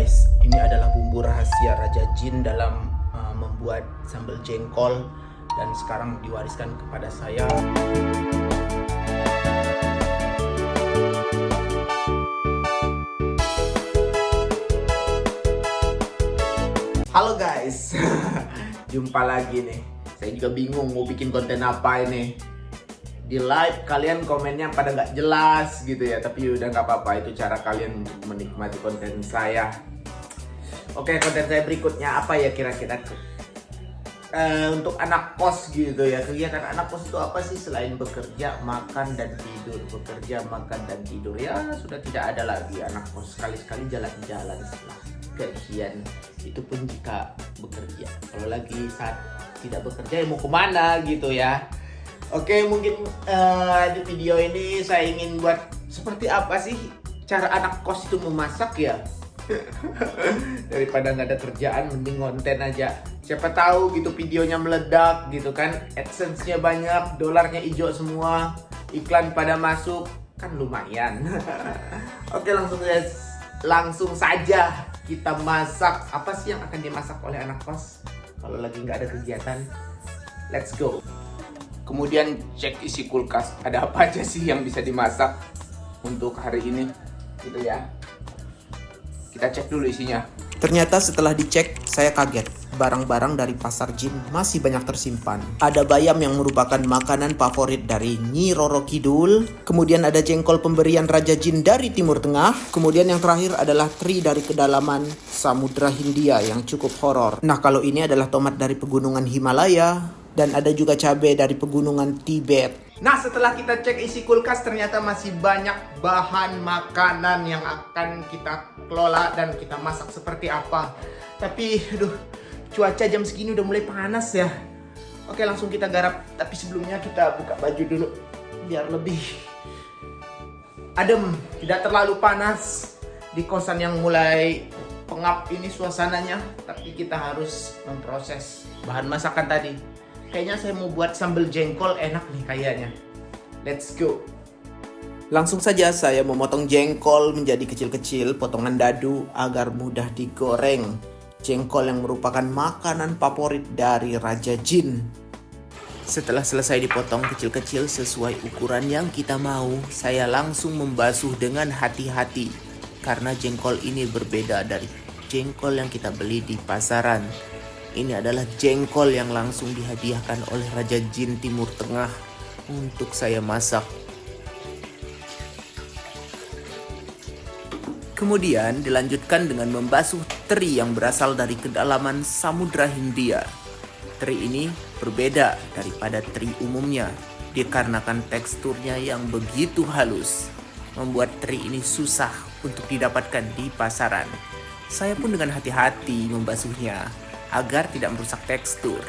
guys, ini adalah bumbu rahasia Raja Jin dalam membuat sambal jengkol dan sekarang diwariskan kepada saya. Halo guys, jumpa lagi nih. Saya juga bingung mau bikin konten apa ini. Di live kalian komennya pada nggak jelas gitu ya, tapi udah nggak apa-apa, itu cara kalian untuk menikmati konten saya. Oke, konten saya berikutnya apa ya kira-kira? Untuk anak kos gitu ya, kegiatan anak kos itu apa sih selain bekerja, makan dan tidur? Bekerja, makan dan tidur, ya sudah tidak ada lagi anak kos. Sekali-sekali jalan-jalan setelah gajian, itu pun jika bekerja. Kalau lagi saat tidak bekerja ya mau kemana gitu ya. Oke, mungkin di video ini saya ingin buat seperti apa sih cara anak kos itu memasak ya. Daripada nggak ada kerjaan, mending konten aja. Siapa tahu gitu videonya meledak gitu kan, AdSense-nya banyak, dolarnya hijau semua, iklan pada masuk, kan lumayan. Oke, langsung saja kita masak. Apa sih yang akan dimasak oleh anak kos kalau lagi nggak ada kegiatan? Let's go. Kemudian cek isi kulkas, ada apa aja sih yang bisa dimasak untuk hari ini gitu ya. Kita cek dulu isinya. Ternyata setelah dicek, saya kaget. Barang-barang dari pasar Jin masih banyak tersimpan. Ada bayam yang merupakan makanan favorit dari Nyi Roro Kidul. Kemudian ada jengkol pemberian Raja Jin dari Timur Tengah. Kemudian yang terakhir adalah teri dari kedalaman Samudra Hindia yang cukup horor. Nah, kalau ini adalah tomat dari pegunungan Himalaya. Dan ada juga cabai dari pegunungan Tibet. Nah, setelah kita cek isi kulkas, ternyata masih banyak bahan makanan yang akan kita kelola dan kita masak seperti apa. Tapi, cuaca jam segini udah mulai panas ya. Oke, langsung kita garap. Tapi sebelumnya kita buka baju dulu biar lebih adem, tidak terlalu panas di kosan yang mulai pengap ini suasananya. Tapi kita harus memproses bahan masakan tadi. Kayaknya saya mau buat sambal jengkol, enak nih kayaknya. Let's go. Langsung saja saya memotong jengkol menjadi kecil-kecil potongan dadu agar mudah digoreng. Jengkol yang merupakan makanan favorit dari Raja Jin. Setelah selesai dipotong kecil-kecil sesuai ukuran yang kita mau, saya langsung membasuh dengan hati-hati. Karena jengkol ini berbeda dari jengkol yang kita beli di pasaran. Ini adalah jengkol yang langsung dihadiahkan oleh Raja Jin Timur Tengah untuk saya masak. Kemudian dilanjutkan dengan membasuh teri yang berasal dari kedalaman Samudra Hindia. Teri ini berbeda daripada teri umumnya dikarenakan teksturnya yang begitu halus. Membuat teri ini susah untuk didapatkan di pasaran. Saya pun dengan hati-hati membasuhnya agar tidak merusak tekstur.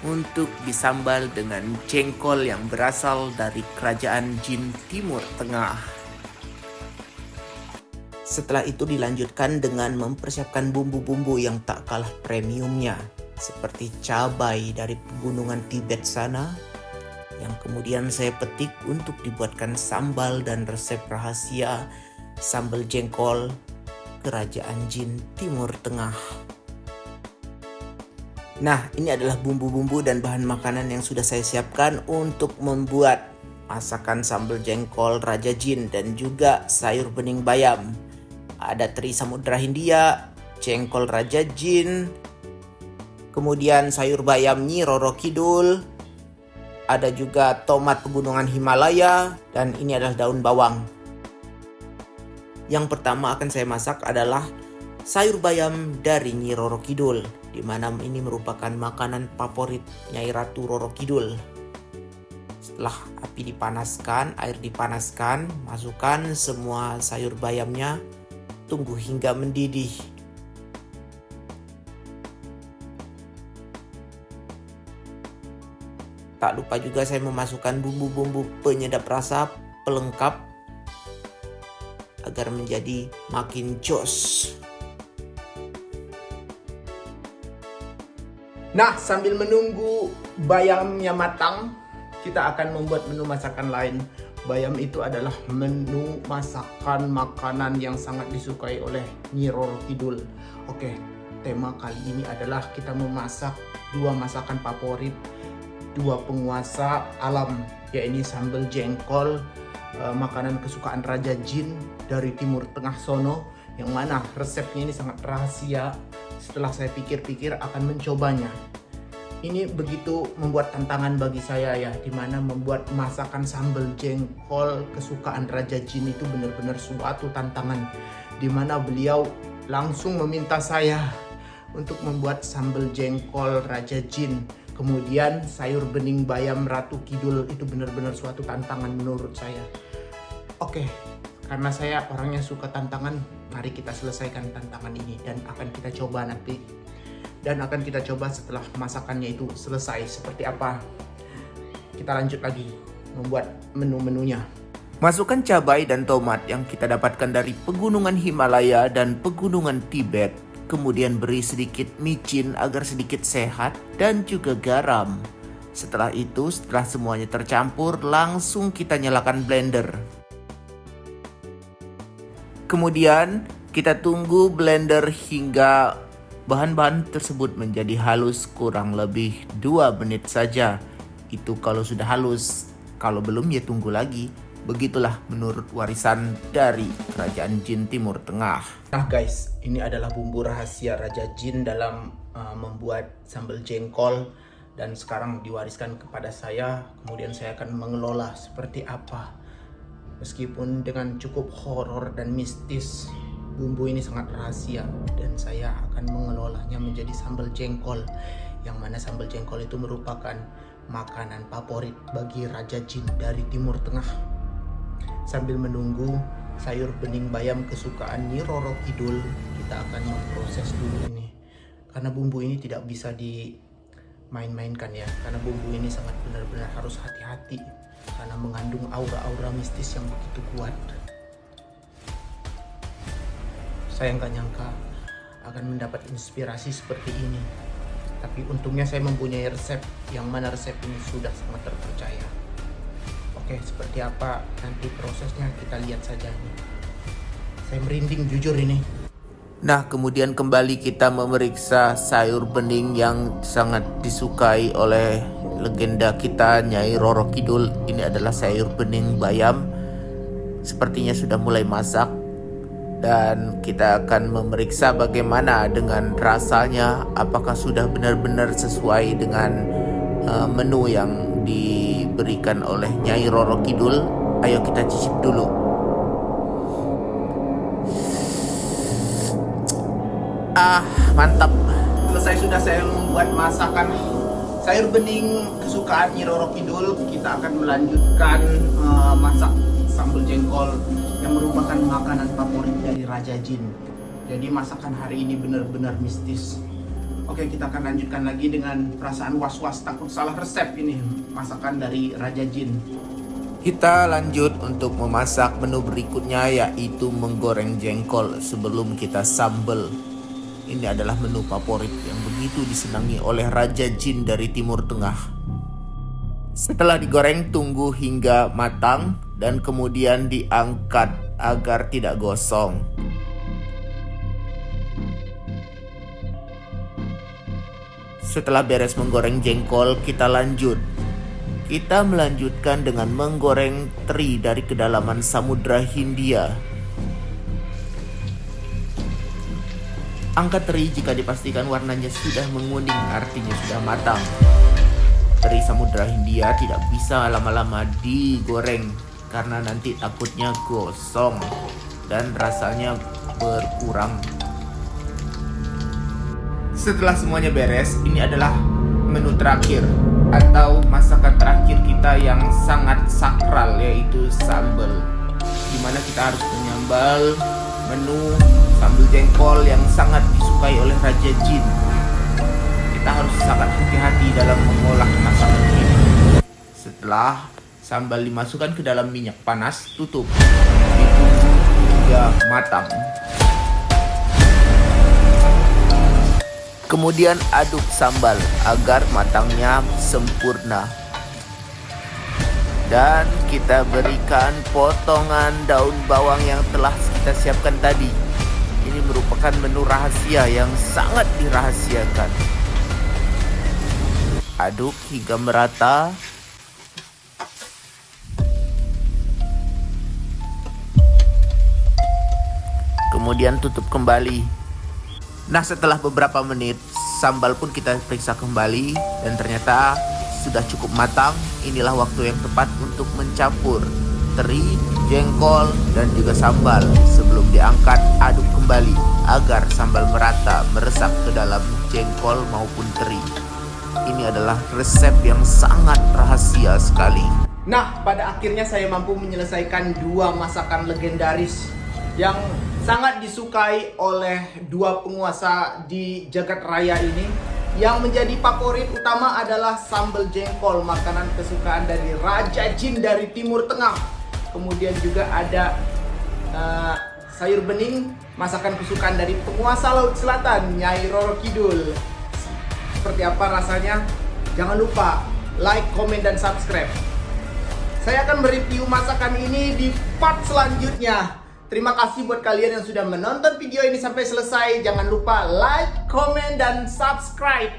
Untuk disambal dengan jengkol yang berasal dari kerajaan Jin Timur Tengah. Setelah itu dilanjutkan dengan mempersiapkan bumbu-bumbu yang tak kalah premiumnya. Seperti cabai dari pegunungan Tibet sana, yang kemudian saya petik untuk dibuatkan sambal dan resep rahasia sambal jengkol kerajaan Jin Timur Tengah. Nah, ini adalah bumbu-bumbu dan bahan makanan yang sudah saya siapkan untuk membuat masakan sambal jengkol Raja Jin dan juga sayur bening bayam. Ada teri Samudra Hindia, jengkol Raja Jin, kemudian sayur bayam Nyi Roro Kidul, ada juga tomat pegunungan Himalaya, dan ini adalah daun bawang. Yang pertama akan saya masak adalah sayur bayam dari Nyi Roro Kidul, di mana ini merupakan makanan favorit Nyai Ratu Roro Kidul. Setelah api dipanaskan, air dipanaskan, masukkan semua sayur bayamnya, tunggu hingga mendidih. Tak lupa juga saya memasukkan bumbu-bumbu penyedap rasa pelengkap agar menjadi makin jos. Nah, sambil menunggu bayamnya matang, kita akan membuat menu masakan lain. Bayam itu adalah menu masakan makanan yang sangat disukai oleh Nyi Roro Kidul. Oke, tema kali ini adalah kita memasak dua masakan favorit, dua penguasa alam, yaitu sambal jengkol, makanan kesukaan Raja Jin dari Timur Tengah sono, yang mana resepnya ini sangat rahasia. Setelah saya pikir-pikir akan mencobanya. Ini begitu membuat tantangan bagi saya ya, dimana membuat masakan sambal jengkol kesukaan Raja Jin itu benar-benar suatu tantangan, dimana beliau langsung meminta saya untuk membuat sambal jengkol Raja Jin. Kemudian sayur bening bayam Ratu Kidul, itu benar-benar suatu tantangan menurut saya. Oke, karena saya orangnya suka tantangan, mari kita selesaikan tantangan ini dan akan kita coba nanti. Dan akan kita coba setelah masakannya itu selesai seperti apa. Kita lanjut lagi membuat menu-menunya. Masukkan cabai dan tomat yang kita dapatkan dari pegunungan Himalaya dan pegunungan Tibet. Kemudian beri sedikit micin agar sedikit sehat dan juga garam. Setelah itu, setelah semuanya tercampur, langsung kita nyalakan blender. Kemudian kita tunggu blender hingga bahan-bahan tersebut menjadi halus, kurang lebih 2 menit saja. Itu kalau sudah halus, kalau belum ya tunggu lagi. Begitulah menurut warisan dari Kerajaan Jin Timur Tengah. Nah guys, ini adalah bumbu rahasia Raja Jin dalam membuat sambal jengkol. Dan sekarang diwariskan kepada saya, kemudian saya akan mengelola seperti apa. Meskipun dengan cukup horor dan mistis, bumbu ini sangat rahasia dan saya akan mengelolanya menjadi sambal jengkol, yang mana sambal jengkol itu merupakan makanan favorit bagi Raja Jin dari Timur Tengah. Sambil menunggu sayur bening bayam kesukaan Nyi Roro Kidul, kita akan memproses dulu ini. Karena bumbu ini tidak bisa dimain-mainkan ya, karena bumbu ini sangat benar-benar harus hati-hati karena mengandung aura-aura mistis yang begitu kuat. Saya nggak nyangka akan mendapat inspirasi seperti ini. Tapi untungnya saya mempunyai resep, yang mana resep ini sudah sangat terpercaya. Oke, seperti apa nanti prosesnya kita lihat saja nih. Saya merinding jujur ini. Nah, kemudian kembali kita memeriksa sayur bening yang sangat disukai oleh legenda kita Nyai Roro Kidul. Ini adalah sayur bening bayam. Sepertinya sudah mulai masak. Dan kita akan memeriksa bagaimana dengan rasanya, apakah sudah benar-benar sesuai dengan menu yang diberikan oleh Nyai Roro Kidul. Ayo kita cicip dulu. Mantap. Selesai sudah saya membuat masakan sayur bening kesukaan Nyi Roro Kidul. Kita akan melanjutkan masak sambal jengkol yang merupakan makanan favorit dari Raja Jin. Jadi masakan hari ini benar-benar mistis. Oke, kita akan lanjutkan lagi dengan perasaan was-was takut salah resep ini masakan dari Raja Jin. Kita lanjut untuk memasak menu berikutnya, yaitu menggoreng jengkol sebelum kita sambal. Ini adalah menu favorit yang begitu disenangi oleh Raja Jin dari Timur Tengah. Setelah digoreng, tunggu hingga matang dan kemudian diangkat agar tidak gosong. Setelah beres menggoreng jengkol, kita lanjut. Kita melanjutkan dengan menggoreng teri dari kedalaman Samudra Hindia. Angkat teri jika dipastikan warnanya sudah menguning, artinya sudah matang. Teri Samudra Hindia tidak bisa lama-lama digoreng karena nanti takutnya gosong dan rasanya berkurang. Setelah semuanya beres, ini adalah menu terakhir atau masakan terakhir kita yang sangat sakral, yaitu sambal. Dimana kita harus menyambal menu sambal jengkol yang sangat disukai oleh Raja Jin. Kita harus sangat hati-hati dalam mengolah masakan ini. Setelah sambal dimasukkan ke dalam minyak panas, tutup. Ditunggu hingga matang. Kemudian aduk sambal agar matangnya sempurna. Dan kita berikan potongan daun bawang yang telah kita siapkan tadi. Ini merupakan menu rahasia yang sangat dirahasiakan. Aduk hingga merata. Kemudian tutup kembali. Nah, setelah beberapa menit, sambal pun kita periksa kembali dan ternyata sudah cukup matang. Inilah waktu yang tepat untuk mencampur teri, jengkol, dan juga sambal. Sebelum diangkat, aduk kembali agar sambal merata meresap ke dalam jengkol maupun teri. Ini adalah resep yang sangat rahasia sekali. Nah, pada akhirnya saya mampu menyelesaikan dua masakan legendaris yang sangat disukai oleh dua penguasa di jagat raya ini. Yang menjadi favorit utama adalah sambal jengkol, makanan kesukaan dari Raja Jin dari Timur Tengah. Kemudian juga ada sayur bening, masakan kesukaan dari penguasa Laut Selatan, Nyai Roro Kidul. Seperti apa rasanya? Jangan lupa like, komen, dan subscribe. Saya akan mereview masakan ini di part selanjutnya. Terima kasih buat kalian yang sudah menonton video ini sampai selesai. Jangan lupa like, komen, dan subscribe.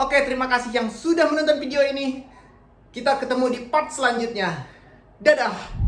Oke, terima kasih yang sudah menonton video ini. Kita ketemu di part selanjutnya. Dadah!